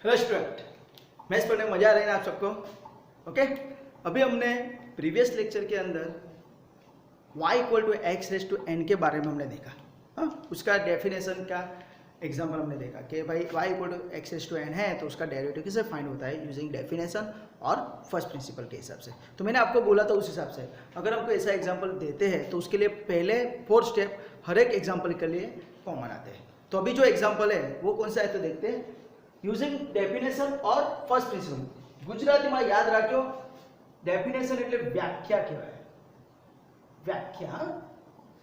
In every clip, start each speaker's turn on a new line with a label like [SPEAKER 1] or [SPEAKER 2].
[SPEAKER 1] Restaurant maths पढ़ने में मजा आ रहा है ना आप सबको? ओके, अभी हमने प्रीवियस लेक्चर के अंदर y equal to x raise to n के बारे में हमने देखा। हाँ, उसका डेफिनेशन का एग्जाम्पल हमने देखा कि भाई y equal to x raise to n है तो उसका डेरिवेटिव कैसे फाइंड होता है यूजिंग डेफिनेशन और फर्स्ट प्रिंसिपल के हिसाब से। तो मैंने आपको बोला था उस हिसाब से अगर हमको ऐसा एग्जाम्पल देते हैं तो उसके लिए पहले 4 स्टेप हर एक एग्जाम्पल के लिए कॉमन आते हैं। तो अभी जो एग्जाम्पल है वो कौन सा है तो देखते हैं, यूजिंग डेफिनेशन और फर्स्ट प्रिंसिपल। गुजराती में याद रखो, डेफिनेशन એટલે વ્યાખ્યા કહેવાય। વ્યાખ્યા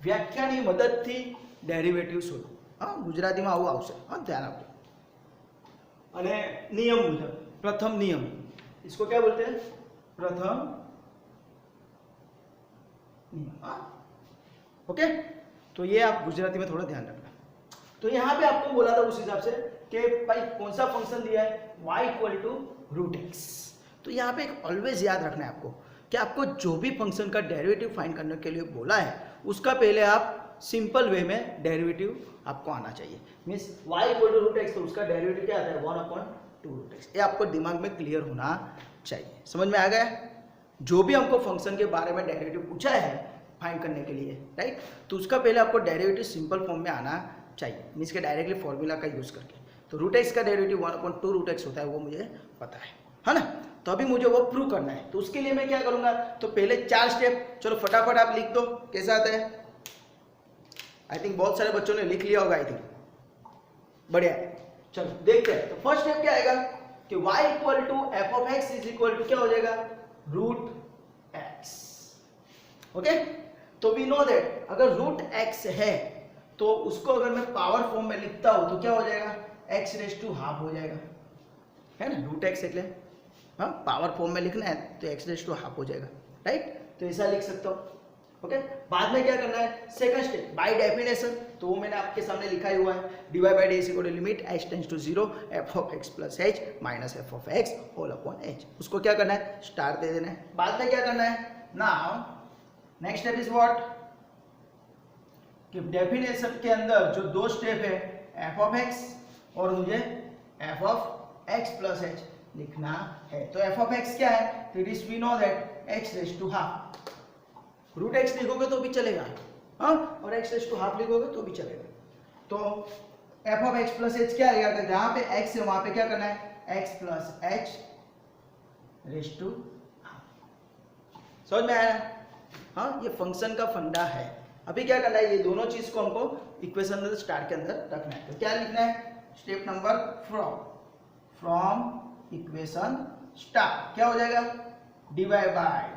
[SPEAKER 1] વ્યાખ્યાની મદદથી ડેરિવેટિવ શોધો। हाँ, गुजराती में આવું આવશે। हाँ, ध्यान આપજો। અને નિયમ મુજબ પ્રથમ નિયમ, इसको क्या बोलते हैं? प्रथम नियम। हाँ, ओके, तो ये आप गुजराती में थोड़ा ध्यान रखना। तो यहाँ पे आपको बोला था उस हिसाब से कि भाई कौन सा फंक्शन दिया है y equal to root x. तो यहाँ पे एक ऑलवेज याद रखना है आपको कि आपको जो भी फंक्शन का डेरिवेटिव फाइंड करने के लिए बोला है उसका पहले आप सिंपल वे में डेरिवेटिव आपको आना चाहिए। Means y equal to root x तो उसका डेरिवेटिव क्या आता है 1/2 रूट एक्स। ये आपको दिमाग में क्लियर होना चाहिए। समझ में आ गया? जो भी हमको फंक्शन के बारे में डेरिवेटिव पूछा है फाइंड करने के लिए, राइट, तो उसका पहले आपको डेरिवेटिव सिंपल फॉर्म में आना चाहिए। मीन्स के डायरेक्टली फॉर्मूला का यूज करके। तो रूट एक्स का डेरिवेटिव 1/2 रूट एक्स होता है, वो मुझे पता है ना। तो अभी मुझे वो प्रूव करना है, तो उसके लिए मैं क्या करूंगा, तो पहले 4 स्टेप चलो फटाफट आप लिख दो। कैसा आता है? आई थिंक बहुत सारे बच्चों ने लिख लिया होगा। आई थिंक बढ़िया है। चलो देखते हैं। तो फर्स्ट स्टेप क्या आएगा कि y equal to f of x is equal to क्या हो जाएगा रूट एक्स। ओके, तो वी नो दैट अगर रूट एक्स है तो उसको अगर मैं पावर फॉर्म में लिखता हूं तो क्या हो जाएगा x रेस टू हाफ हो जाएगा, है ना। रूट एक्स એટલે हाँ पावर फॉर्म में लिखना है तो x रेस टू हाफ हो जाएगा, राइट। तो ऐसा लिख सकता हूं। ओके, बाद में क्या करना है सेकंड स्टेप बाय डेफिनेशन। तो वो मैंने आपके सामने लिखा ही हुआ है, dy by dx equal to limit h tends to 0 f of x plus h minus f of x whole upon h। उसको क्या करना है स्टार दे देना है। बाद में क्या करना है, now next step is what कि डेफिनेशन के अंदर जो 2 स्टेप है f ऑफ x और मुझे f of x plus h लिखना है। तो f ऑफ x क्या है, तो it is we know that x raise to half. Root x लिखोगे तो भी चलेगा, हाँ, और x रेस टू हाफ लिखोगे तो भी चलेगा। तो f of x plus h क्या आएगा, जहां पे x है वहां पे क्या करना है x plus h raise to half. समझ में आया? हाँ, ये फंक्शन का फंडा है। अभी क्या करना है, ये दोनों चीज को हमको इक्वेशन स्टार के अंदर रखना है। तो क्या लिखना है, step number from equation star क्या हो जाएगा dy by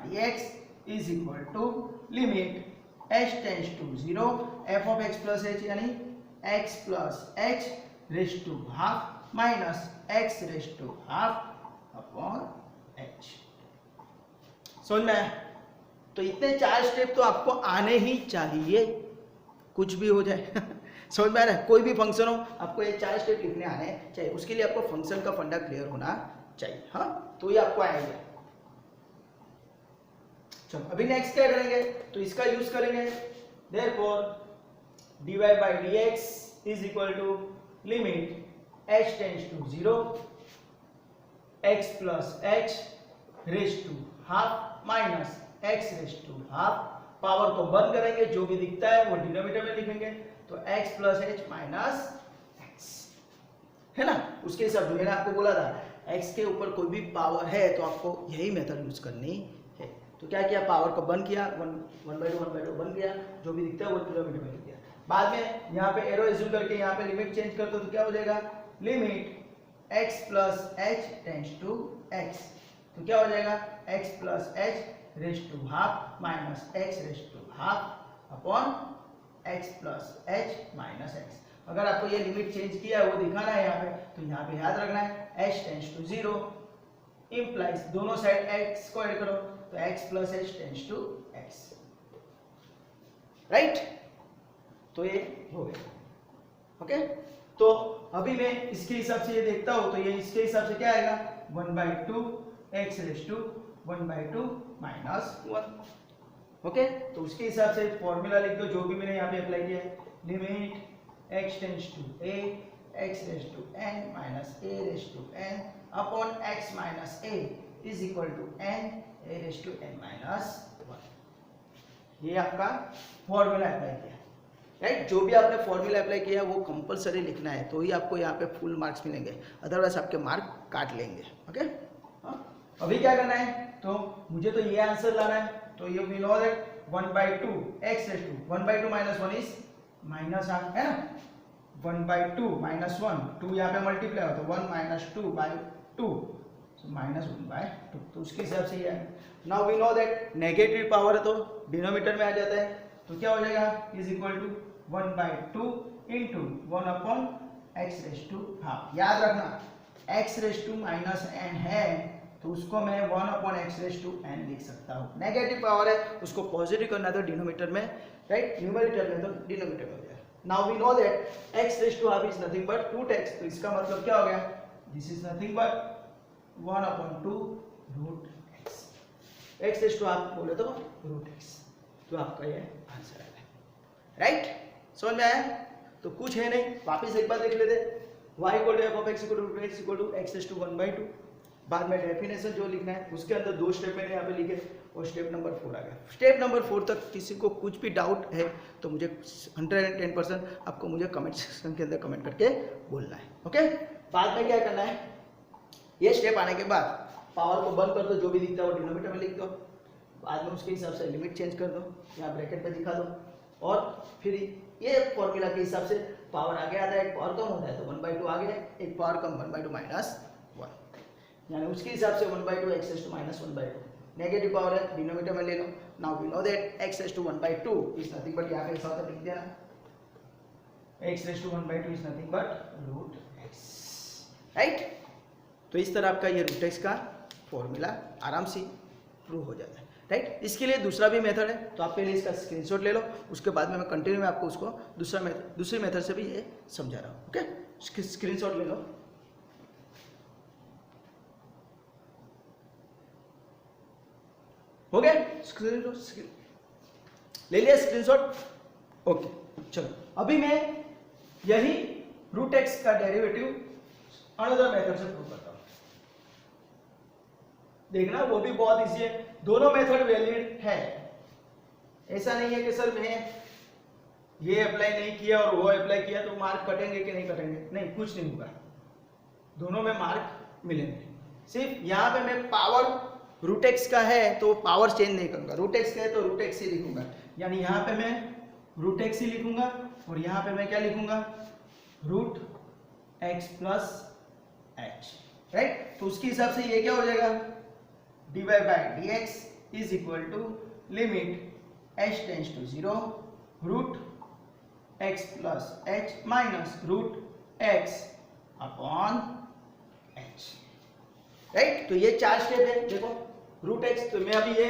[SPEAKER 1] dx is equal to limit h tends to 0 f of x plus h यानी x plus h raise to half minus x raise to half upon h। समझ में आया? तो इतने 4 step तो आपको आने ही चाहिए, कुछ भी हो जाए। समझ में आ रहा है? कोई भी फंक्शन हो आपको ये 4 स्टेप लिखने आने चाहिए। उसके लिए आपको फंक्शन का फंडा क्लियर होना चाहिए। हाँ, तो ये आपको आएगा। चलो अभी नेक्स्ट क्या करेंगे, तो इसका यूज करेंगे। Therefore dy by dx is equal to limit h tends to 0 x plus h raise to half minus x raise to half. Power को बंद करेंगे, जो भी दिखता है वो डिनोमिनेटर में लिखेंगे। तो x plus h minus x, है ना। उसके हिसाब से मैंने आपको बोला था x के ऊपर कोई भी पावर है तो आपको यही मेथड यूज करनी है। तो क्या किया, पावर को बंद किया, 1/2 बन गया, जो भी दिखता है वो डिनोमिनेटर में लिख दिया। बाद में यहाँ पे एरो एज्यूम करके यहाँ पे लिमिट चेंज कर दो तो क्या हो जाएगा limit x plus h tends to x। तो क्या हो जाएगा x plus h raise to half minus x raise to half upon x plus h minus x। अगर आपको ये लिमिट चेंज किया है वो दिखाना है यहाँ पे, तो यहाँ पे याद रखना है h टेंड्स टू 0 इंप्लाइज दोनों साइड x को ऐड करो तो x plus h tends to x, right. तो ये हो गया। ओके, तो अभी मैं इसके हिसाब से ये देखता हूँ तो ये इसके हिसाब से क्या आएगा 1/2 x raise to 1/2 minus 1। Okay, तो उसके हिसाब से फॉर्मूला लिख दो जो भी मैंने यहाँ पे अप्लाई किया है। Limit x tends to a x raise to n minus a raise to n upon x minus a is equal to n a raise to n minus 1। ये आपका फॉर्मूला अप्लाई किया, राइट। जो भी आपने formula apply किया वो compulsory लिखना है, तो ही आपको यहाँ पे फुल मार्क्स मिलेंगे, अदरवाइज आपके मार्क काट लेंगे। ओके, अभी क्या करना है, तो मुझे तो ये आंसर लाना है, तो ये we know that 1/2 x raise to 1/2 minus 1 is minus r, है ना। 1/2 माइनस 1, 2 यहाँ पे मल्टीप्लाई होता है, 1 माइनस 2/2 माइनस 1/2, तो उसके हिसाब से ये है। Now we know that negative power है तो डिनोमिनेटर में आ जाता है, तो क्या हो जाएगा, is equal to 1/2 into 1 upon x raise to half. याद रखना x raise to minus n है तो उसको मैं 1 upon x raise to n लिख सकता हूँ। नेगेटिव पावर है उसको पॉजिटिव करना तो डिनोमिनेटर में, राइट, न्यूमरेटर में तो डिनोमिनेटर में हो जाएगा। Now we know that x raise to half is nothing but 2x, तो इसका मतलब क्या हो गया, this is nothing but 1 upon 2 root x। x raise to half बोले तो रूट x, तो आपका ये आंसर है, राइट। समझ में आया, तो कुछ है नहीं, वापिस एक बार देख लेते। y equal to f of x equal to root x equal to x raise to 1/2। बाद में डेफिनेशन जो लिखना है उसके अंदर 2 स्टेप मैंने यहाँ पे लिखे और स्टेप नंबर 4 आ गया। स्टेप नंबर 4 तक किसी को कुछ भी डाउट है तो मुझे 110% आपको मुझे कमेंट सेक्शन के अंदर कमेंट करके बोलना है। ओके, बाद में क्या करना है, ये स्टेप आने के बाद पावर को बंद कर दो, जो भी दिखता है वो डिनोमिनेटर में लिख दो, बाद में उसके हिसाब से लिमिट चेंज कर दो, यहाँ ब्रैकेट पे दिखा दो, और फिर ये फॉर्मूला के हिसाब से पावर आगे आता है, एक पावर कम होता है तो 1/2 आगे, एक पावर कम 1/2 माइनस 1, यानी उसके हिसाब से 1/2 x raise to minus 1/2। Negative power है डिनोमिनेटर में ले लो। Now we know that x raise to 1/2 is nothing but, यहाँ पे ऐसा होता है लिख देना, x raise to 1/2 is nothing but root x, right. तो इस तरह आपका ये रूट एक्स का फॉर्मूला आराम से प्रूव हो जाता है, राइट। इसके लिए दूसरा भी मेथड है, तो आप पहले इसका स्क्रीनशॉट ले लो, उसके बाद में मैं कंटिन्यू में आपको उसको दूसरी मेथड से भी ये समझा रहा हूँ। ओके, स्क्रीनशॉट ले लो। हो गया ले लिया स्क्रीनशॉट, ओके। चलो अभी मैं यही रूट एक्स का डेरिवेटिव अनदर मेथड से प्रूव करता हूँ। देखना वो भी बहुत इजी है, दोनों मेथड वैलिड है। ऐसा नहीं है कि सर मैं ये अप्लाई नहीं किया और वो अप्लाई किया तो मार्क कटेंगे कि नहीं कटेंगे, नहीं, कुछ नहीं होगा, दोनों में मार्क मिलेंगे। सिर्फ यहाँ पे मैं पावर रूट एक्स का है तो पावर चेंज नहीं करूंगा, रूट एक्स का है तो रूट एक्स ही लिखूंगा, यानी यहाँ पे मैं रूट एक्स ही लिखूंगा और यहाँ पे मैं क्या लिखूंगा, root x plus h, right. तो उसके हिसाब से ये क्या हो जाएगा, dy by d x is equal to limit h tends to 0 root x plus h minus root x upon h, right. तो ये 4 स्टेप है। देखो रूट x, तो मैं अभी ये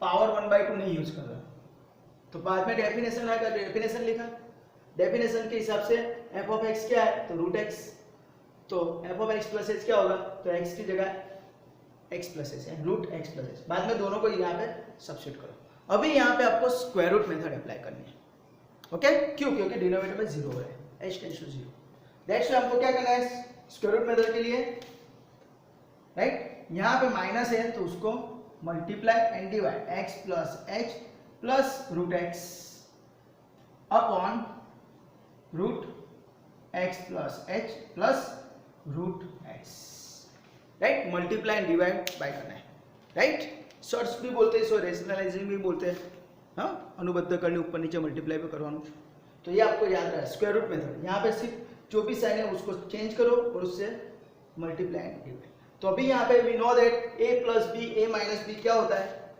[SPEAKER 1] पावर 1/2 नहीं यूज कर रहा, तो बाद में डेफिनेशन आएगा, डेफिनेशन लिखा, डेफिनेशन के हिसाब से f ऑफ x क्या है, तो रूट x, तो f of x plus h क्या होगा, तो x की जगह x प्लस एच है, रूट x प्लस एच, बाद में दोनों को यहाँ पे सब्स्टिट्यूट करो। अभी यहाँ पे आपको स्क्वायर रूट मेथड अप्लाई करनी है, ओके। क्यों, क्योंकि डिनोमिनेटर में 0 है, h tends to 0, that's why हमको क्या करना है स्क्वायर रूट मेथड के लिए, राइट। यहाँ पे माइनस है तो उसको multiply and divide, x plus h plus root x upon root x plus h plus root x, right. Multiply and divide by करना है, राइट। सर्च भी बोलते हैं, इसको रेशनलाइजिंग भी बोलते हैं, हाँ, अनुबद्ध करने ऊपर नीचे मल्टीप्लाई पे करवाना, तो ये आपको याद रहा स्क्वायर रूट मेथड। यहाँ पे सिर्फ जो भी साइन है उसको चेंज करो और उससे मल्टीप्लाई एंड डिवाइड। तो अभी यहाँ पे we know that a plus b a minus b क्या होता है,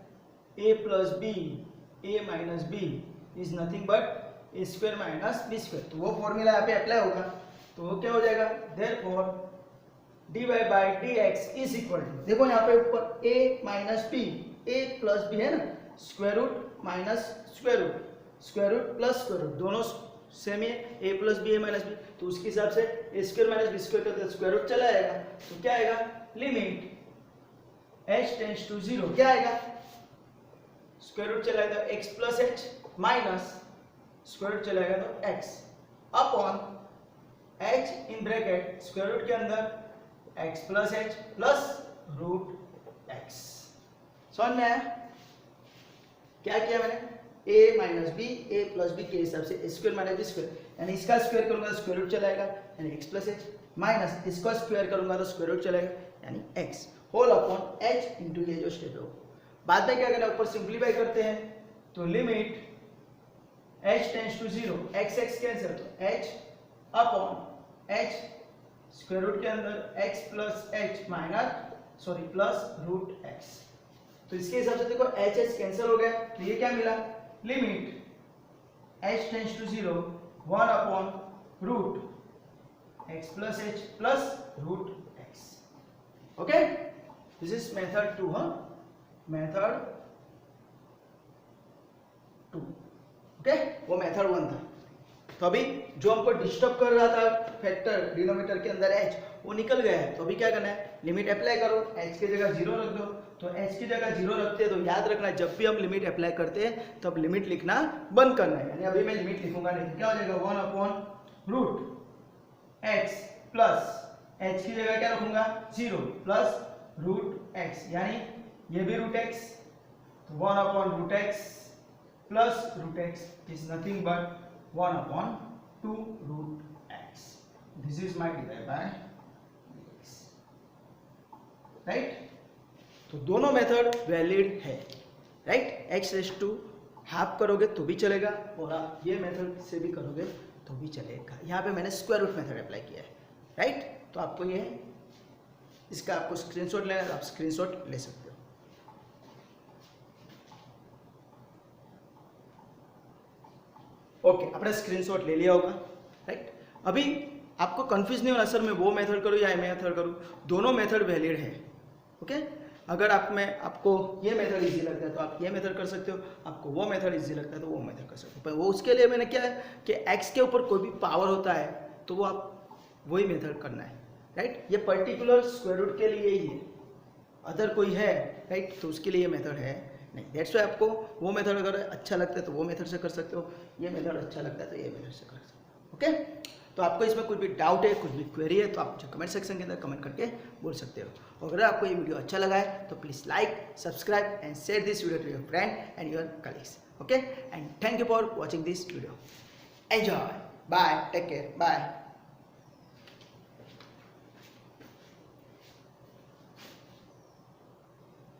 [SPEAKER 1] a plus b a minus b is nothing but a square minus b square, तो वो फॉर्मूला यहाँ पे अप्लाई होगा, तो वो क्या हो जाएगा, therefore dy by d x is equal to, देखो यहाँ पे ऊपर a minus b, a plus b है ना, square root minus square root, square root plus square root, दोनों सेम है, a plus b a minus b, तो उसके हिसाब से a square minus b square का स्क्वायर रूट चला जाएगा, तो क्या आएगा, लिमिट h टेंस टू 0 क्या आएगा, स्क्वायर रूट चला जाएगा x plus h minus square root चला जाएगा तो x upon h in bracket square root के अंदर x plus h plus root x. समझ में आया? क्या किया मैंने? a minus b, a plus b के हिसाब से स्क्वायर माइनस बी स्क्वायर, यानी इसका स्क्वायर करूंगा तो स्क्वायर रूट चलाएगा यानी x प्लस एच, माइनस इसका स्क्वायर करूंगा तो स्क्वायर रूट चलेगा यानी x whole upon h into ये जो स्टेप है। बाद में क्या करना है, ऊपर सिंप्लीफाई करते हैं तो limit h tends to 0, x x cancel तो h upon h square root के अंदर x plus h minus sorry plus root x। तो इसके हिसाब से देखो एच एच कैंसिल हो गया, तो ये क्या मिला, limit h tends to 0 1 upon root x plus h plus root x। Okay, this is method 2, हाँ, मेथड 2। ओके, वो मेथड 1 था। तो अभी जो हमको डिस्टर्ब कर रहा था फैक्टर डिनोमिनेटर के अंदर h, वो निकल गया है। तो अभी क्या करना है, लिमिट अप्लाई करो, h की जगह 0 रख दो। तो h की जगह 0 रखते हैं तो याद रखना जब भी हम लिमिट अप्लाई करते हैं तब लिमिट लिखना बंद करना है, यानी अभी मैं लिमिट लिखूंगा नहीं तो क्या हो जाएगा 1 upon root x plus h की जगह क्या रखूंगा 0 प्लस रूट x, यानी ये भी रूट x, तो 1 upon root x plus root x is nothing but 1 upon 2 root x. This is my divided by dx. Right? तो दोनों मेथड वैलिड है, right? x raise to half करोगे तो भी चलेगा और आप ये मेथड से भी करोगे तो भी चलेगा। यहाँ पे मैंने स्क्वायर रूट मेथड अप्लाई किया है, राइट? तो आपको ये इसका आपको स्क्रीनशॉट लेना है तो आप स्क्रीनशॉट ले सकते हो। ओके, आपने स्क्रीनशॉट ले लिया होगा, राइट? अभी आपको कंफ्यूज नहीं होना सर मैं वो मेथड करूँ या ये मेथड करूँ, दोनों मेथड वैलिड है। ओके, अगर आपको ये मेथड इजी लगता है तो आप ये मेथड कर सकते हो, आपको वो मेथड इजी लगता है तो वो मेथड कर सकते हो। पर वो उसके लिए मैंने क्या है कि x के ऊपर कोई भी पावर होता है तो वो आप वही मेथड करना है, राइट? ये पर्टिकुलर स्क्वायर रूट के लिए ही है, अदर कोई है, राइट? तो उसके लिए ये मेथड है नहीं। दैट्स वाई आपको वो मेथड अगर अच्छा लगता है तो वो मेथड से कर सकते हो, ये मेथड अच्छा लगता है तो ये मेथड से कर सकते हो। ओके, तो आपको इसमें कुछ भी डाउट है, कुछ भी क्वेरी है तो आप मुझे कमेंट सेक्शन के अंदर कमेंट करके बोल सकते हो। अगर आपको ये वीडियो अच्छा लगा है तो please like, subscribe and share this video to your friend and your colleagues. Okay, and thank you for watching this video. Enjoy, bye, take care, bye.